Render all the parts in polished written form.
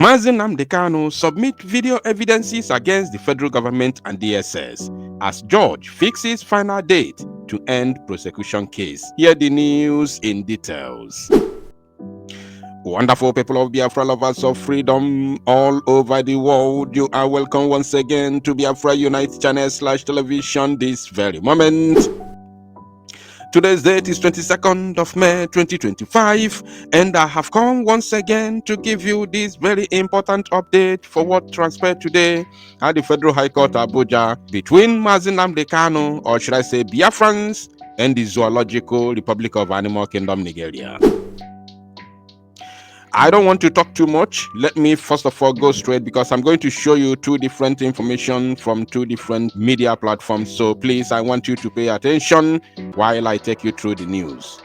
Nnamdi Kanu submit video evidences against the federal government and DSS as judge fixes final date to end prosecution case. Hear the news in details. Wonderful people of Biafra, lovers of freedom all over the world, you are welcome once again to Biafra Unite channel /television this very moment. Today's date is 22nd of May 2025, and I have come once again to give you this very important update for what transpired today at the Federal High Court Abuja between Nnamdi Kanu, or should I say Biafrans, and the Zoological Republic of Animal Kingdom, Nigeria. I don't want to talk too much. Let me first of all go straight, because I'm going to show you two different information from two different media platforms. So please, I want you to pay attention while I take you through the news.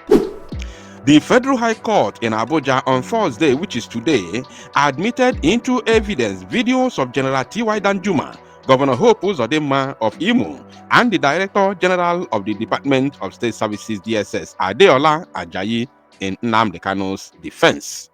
The Federal High Court in Abuja on Thursday, which is today, admitted into evidence videos of General T.Y. Danjuma, Governor Hope Uzodinma of Imo, and the Director General of the Department of State Services DSS, Adeola Ajayi, in Nnamdi Kanu's defense.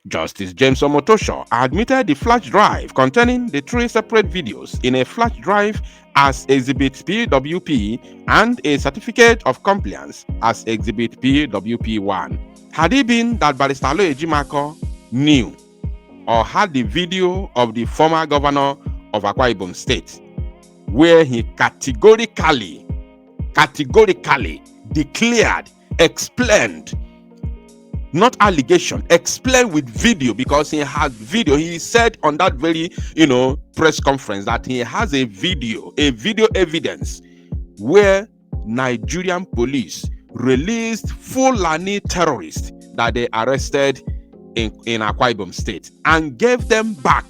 Justice James Omotosho admitted the flash drive containing the three separate videos in a flash drive as Exhibit PWP and a certificate of compliance as Exhibit PWP1. Had it been that Barrister Aloy Ejimako knew or had the video of the former governor of Akwa Ibom State, where he categorically declared, explained, not allegation, explain with video, because he had video. He said on that very, press conference that he has a video evidence where Nigerian police released Fulani terrorists that they arrested in Akwa Ibom State and gave back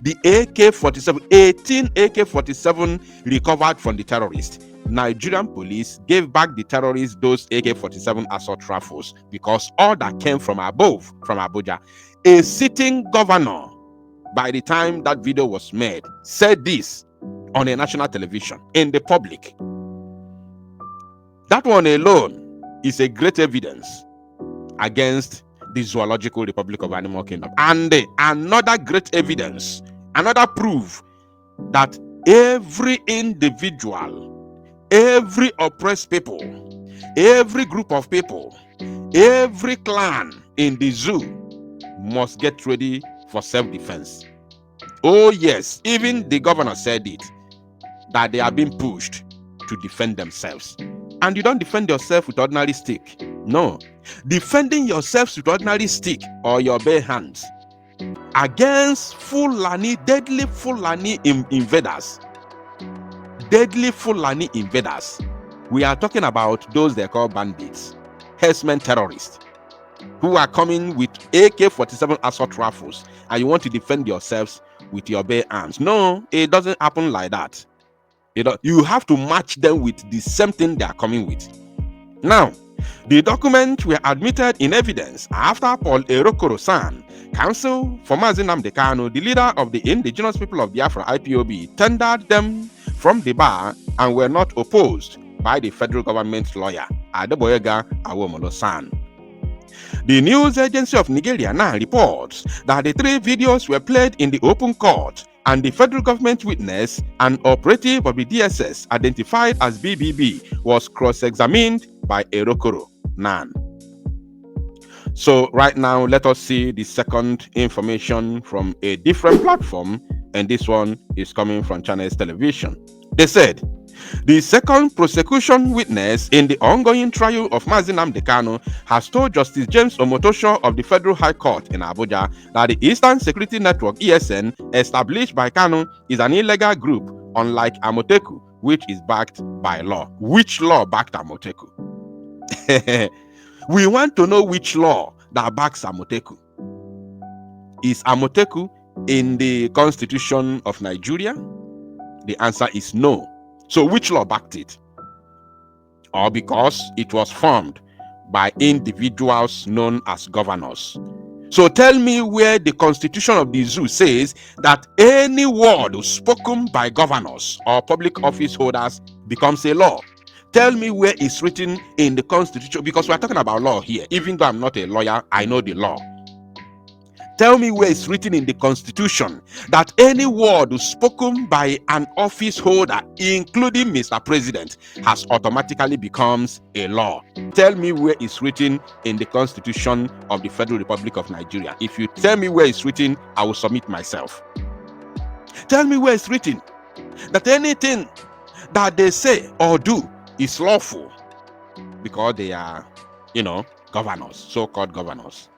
the AK-47, 18 AK-47 recovered from the terrorists. Nigerian police gave back the terrorists those AK-47 assault rifles because all that came from above, from Abuja. A sitting governor, by the time that video was made, said this on a national television in the public. That one alone is a great evidence against the Zoological Republic of Animal Kingdom. And another great evidence, another proof that every individual, every oppressed people, every group of people, every clan in the zoo must get ready for self-defense. Oh yes, even the governor said it, that they are being pushed to defend themselves. And you don't defend yourself with ordinary stick. No. Defending yourselves with ordinary stick or your bare hands against Fulani, deadly Fulani invaders. Deadly Fulani invaders. We are talking about those they call bandits, herdsmen terrorists, who are coming with AK-47 assault rifles, and you want to defend yourselves with your bare arms. No, it doesn't happen like that. You have to match them with the same thing they are coming with. Now, the documents were admitted in evidence after Paul Erokoro-san, counsel for Nnamdi Kanu, the leader of the indigenous people of Biafra IPOB, tendered them from the bar and were not opposed by the federal government lawyer, Adeboyega Awomolo-san. The news agency of Nigeria now reports that the three videos were played in the open court, and the federal government witness, an operative of the DSS identified as BBB, was cross-examined by Erokoro Nan. So right now, let us see the second information from a different platform, and this one is coming from Channels Television. They said, the second prosecution witness in the ongoing trial of Nnamdi Kanu has told Justice James Omotosho of the Federal High Court in Abuja that the Eastern Security Network ESN, established by Kanu, is an illegal group, unlike Amotekun, which is backed by law. Which law backed Amotekun? We want to know which law that backs Amotekun. Is Amotekun in the Constitution of Nigeria? The answer is no. So which law backed it? Or because it was formed by individuals known as governors. So tell me where the Constitution of the zoo says that any word spoken by governors or public office holders becomes a law. Tell me where it's written in the Constitution, because we're talking about law here. Even though I'm not a lawyer, I know the law. Tell me where it's written in the Constitution that any word spoken by an office holder, including Mr. President, has automatically becomes a law. Tell me where it's written in the Constitution of the Federal Republic of Nigeria. If you tell me where it's written, I will submit myself. Tell me where it's written that anything that they say or do is lawful because they are, governors, so-called governors.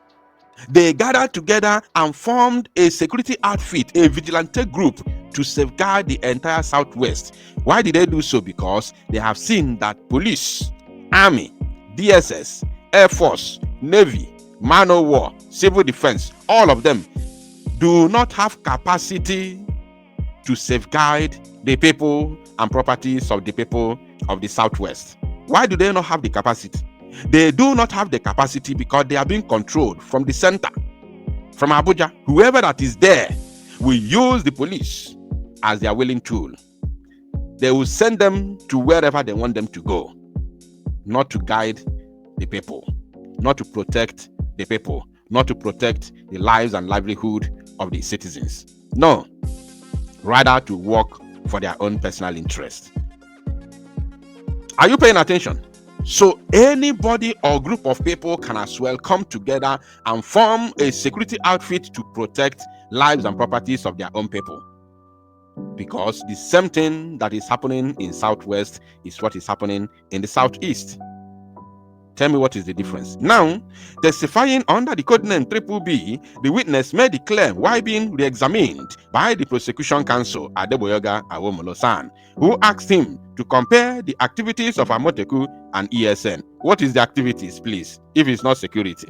They gathered together and formed a security outfit, a vigilante group, to safeguard the entire Southwest. Why did they do so? Because they have seen that police, army, DSS, Air Force, Navy, man o' war, civil defense, all of them do not have capacity to safeguard the people and properties of the people of the Southwest. Why do they not have the capacity? They do not have the capacity because they are being controlled from the center, from Abuja. Whoever that is there will use the police as their willing tool. They will send them to wherever they want them to go, not to guide the people, not to protect the people, not to protect the lives and livelihood of the citizens. No, rather to work for their own personal interest. Are you paying attention? So anybody or group of people can as well come together and form a security outfit to protect lives and properties of their own people. Because the same thing that is happening in Southwest is what is happening in the Southeast. Tell me what is the difference. Now, testifying under the codename B, the witness made the claim while being re-examined by the prosecution counsel Adeboyoga Awomolo-san, who asked him to compare the activities of Amotekun and ESN. What is the activities, please, if it's not security?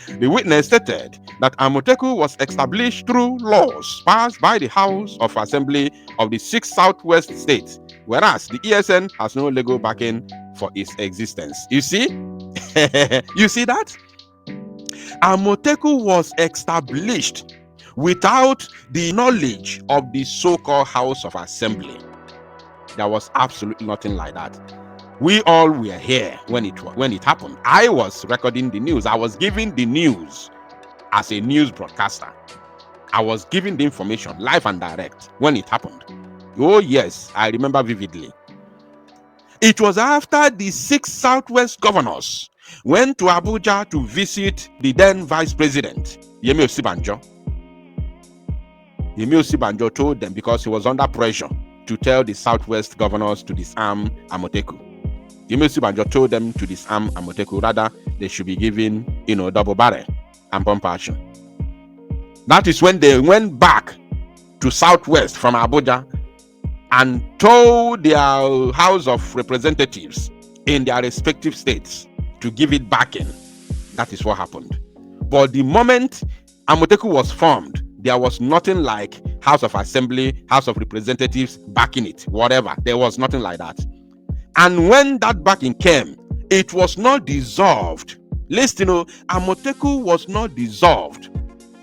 The witness stated that Amotekun was established through laws passed by the House of Assembly of the 6 Southwest states, whereas the ESN has no legal backing for its existence. You see? You see that? Amotekun was established without the knowledge of the so-called House of Assembly. There was absolutely nothing like that. We all were here when it happened. I was recording the news. I was giving the news as a news broadcaster. I was giving the information live and direct when it happened. Oh yes, I remember vividly. It was after the 6 Southwest governors went to Abuja to visit the then Vice President, Yemi Osibanjo. Yemi Osibanjo told them, because he was under pressure, to tell the Southwest governors to disarm Amotekun. Yemi Osibanjo told them to disarm Amotekun. Rather, they should be given, double barrel and pump action. That is when they went back to Southwest from Abuja and told their House of Representatives in their respective states to give it backing. That is what happened. But the moment Amotekun was formed, there was nothing like House of Assembly, House of Representatives backing it, whatever. There was nothing like that. And when that backing came, it was not dissolved. Listen, Amotekun was not dissolved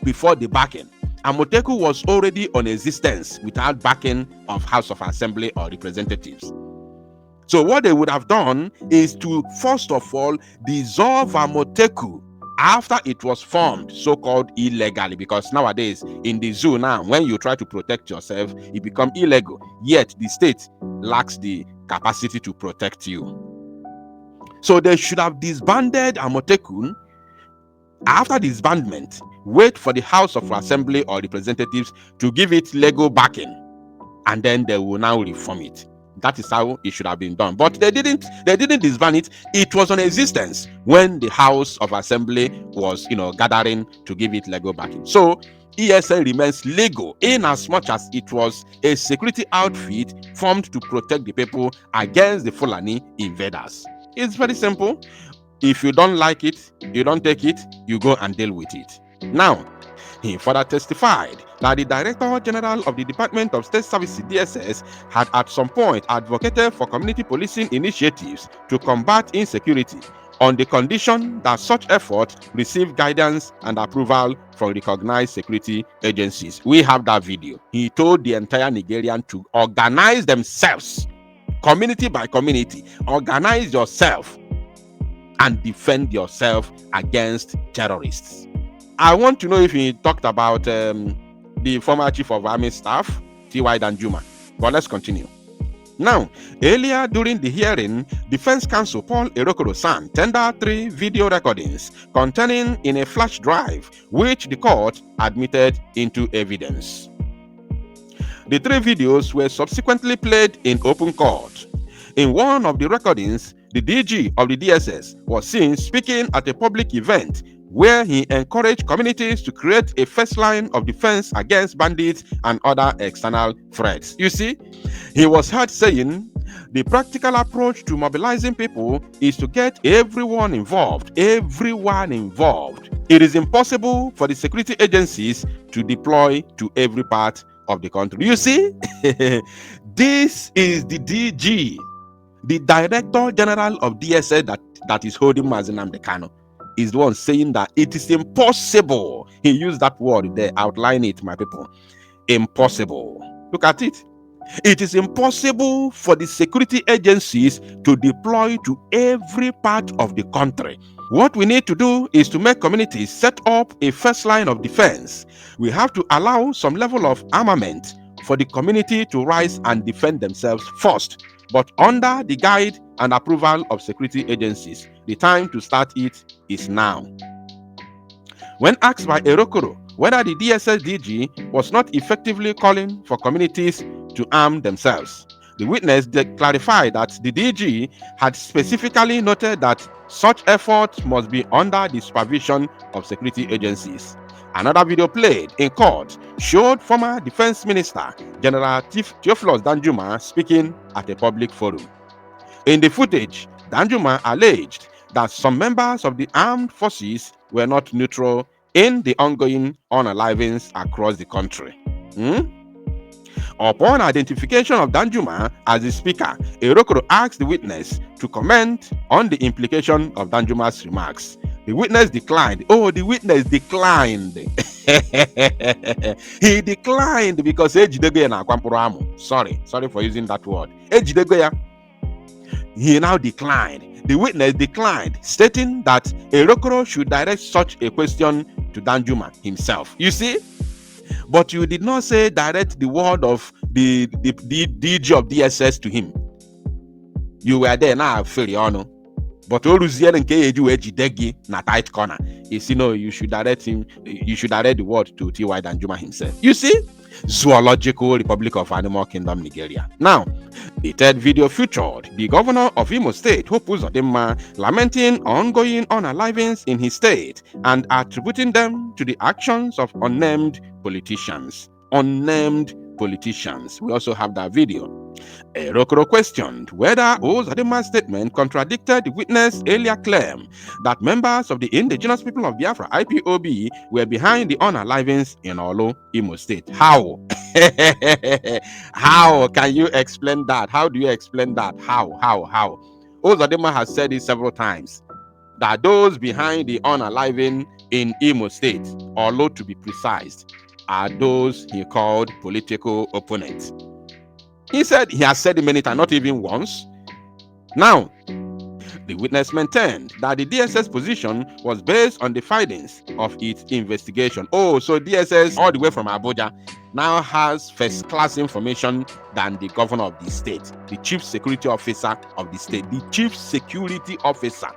before the backing. Amotekun was already on existence without backing of House of Assembly or Representatives. So what they would have done is to, first of all, dissolve Amotekun after it was formed, so-called illegally, because nowadays in the zoo now, when you try to protect yourself, it becomes illegal. Yet the state lacks the capacity to protect you. So they should have disbanded Amotekun. After disbandment, wait for the House of Assembly or Representatives to give it legal backing, and then they will now reform it. That is how it should have been done. But they didn't disband it. It was on existence when the House of Assembly was, gathering to give it legal backing. So ESN remains legal in as much as it was a security outfit formed to protect the people against the Fulani invaders. It's very simple. If you don't like it, you don't take it, you go and deal with it. Now, he further testified that the Director General of the Department of State Services, DSS, had at some point advocated for community policing initiatives to combat insecurity on the condition that such efforts receive guidance and approval from recognized security agencies. We have that video. He told the entire Nigerian to organize themselves community by community. Organize yourself and defend yourself against terrorists. I want to know if he talked about the former chief of army staff, T.Y. Danjuma. But let's continue. Now, earlier during the hearing, Defense Counsel Paul Erokoro-San tendered 3 video recordings containing in a flash drive, which the court admitted into evidence. The 3 videos were subsequently played in open court. In one of the recordings, the DG of the DSS was seen speaking at a public event where he encouraged communities to create a first line of defense against bandits and other external threats. You see, he was heard saying, the practical approach to mobilizing people is to get everyone involved. It is impossible for the security agencies to deploy to every part of the country. You see, this is the DG, the Director General of DSS that is holding Nnamdi Kanu, is the one saying that it is impossible. He used that word there, outline it, my people. Impossible. Look at it. It is impossible for the security agencies to deploy to every part of the country. What we need to do is to make communities set up a first line of defense. We have to allow some level of armament for the community to rise and defend themselves first, but under the guide and approval of security agencies. The time to start it is now. When asked by Erokoro whether the DSS DG was not effectively calling for communities to arm themselves, the witness clarified that the DG had specifically noted that such efforts must be under the supervision of security agencies. Another video played in court showed former Defense Minister General Theophilus Danjuma speaking at a public forum. In the footage, Danjuma alleged that some members of the armed forces were not neutral in the ongoing unalivings across the country. Upon identification of Danjuma as the speaker, Erokoro asked the witness to comment on the implication of Danjuma's remarks. The witness declined. Oh, the witness declined. He declined because sorry for using that word. He now declined. The witness declined, stating that Erokoro should direct such a question to Danjuma himself. You see? But you did not say direct the word of the DG of DSS to him. You were there now, Filiano. But na tight corner. You should direct him, you should direct the word to T.Y. Danjuma himself. You see? Zoological Republic of Animal Kingdom, Nigeria. Now, the third video featured the governor of Imo State, Hope Uzodimma, lamenting ongoing unalivings in his state and attributing them to the actions of unnamed politicians. We also have that video. Erokoro questioned whether Uzodimma's statement contradicted the witness' earlier claim that members of the Indigenous People of Biafra (IPOB) were behind the unalivings in Olo, Imo State. How? How can you explain that? How do you explain that? How? Uzodimma has said it several times that those behind the unaliving in Imo State, Olo to be precise, are those he called political opponents. He said he has said it many times, not even once. Now, the witness maintained that the DSS position was based on the findings of its investigation. Oh, so DSS, all the way from Abuja, now has first-class information than the governor of the state, the chief security officer of the state, the chief security officer.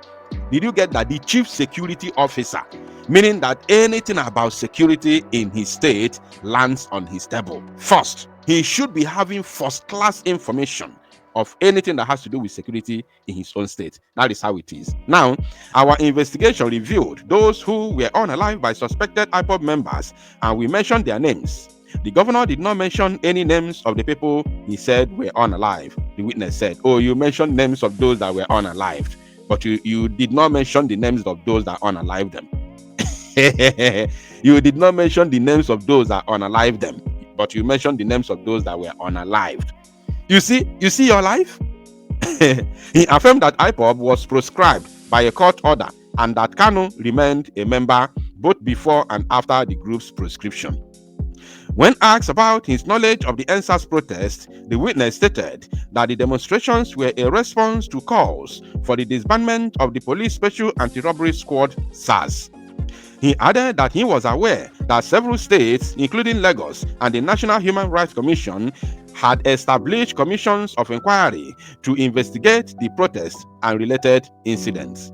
Did you get that? The chief security officer, meaning that anything about security in his state lands on his table first. He should be having first-class information of anything that has to do with security in his own state. That is how it is. Now, our investigation revealed those who were unalived by suspected IPOB members, and we mentioned their names. The governor did not mention any names of the people he said were unalive. The witness said, oh, you mentioned names of those that were unalived, but you did not mention the names of those that unalived them. You did not mention the names of those that unalived them, but you mentioned the names of those that were unalived. You see your life? He affirmed that IPOB was proscribed by a court order and that Kanu remained a member both before and after the group's proscription. When asked about his knowledge of the NSAS protest, the witness stated that the demonstrations were a response to calls for the disbandment of the Police Special Anti-Robbery Squad (SAS). He added that he was aware that several states, including Lagos and the National Human Rights Commission, had established commissions of inquiry to investigate the protests and related incidents.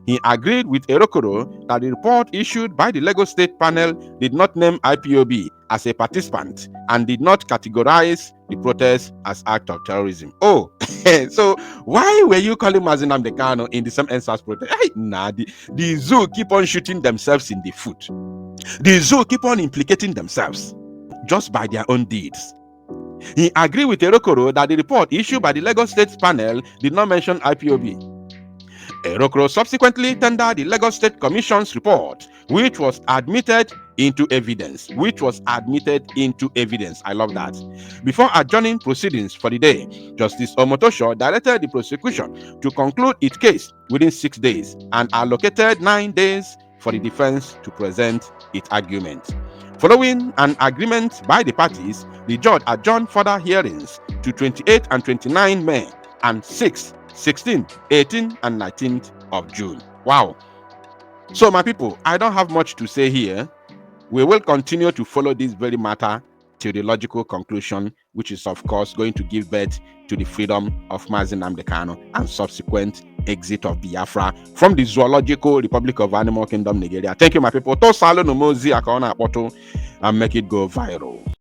He agreed with Erokoro that the report issued by the Lagos State panel did not name IPOB as a participant and did not categorize the protest as act of terrorism. Oh, so why were you calling Nnamdi Kanu in the same NSAS protest? Nah, the zoo keep on shooting themselves in the foot. The zoo keep on implicating themselves just by their own deeds. He agreed with Erokoro that the report issued by the Lagos State panel did not mention IPOB. Erokoro subsequently tendered the Lagos State Commission's report, which was admitted into evidence. I love that. Before adjourning proceedings for the day, Justice Omotosho directed the prosecution to conclude its case within 6 days and allocated 9 days for the defense to present its argument. Following an agreement by the parties, the judge adjourned further hearings to 28 and 29 May and 6, 16, 18, and 19th of June. Wow. So, my people, I don't have much to say here. We will continue to follow this very matter till the logical conclusion, which is, of course, going to give birth to the freedom of Nnamdi Kanu and subsequent exit of Biafra from the Zoological Republic of Animal Kingdom, Nigeria. Thank you, my people. To salo no mozi akaona apoto and make it go viral.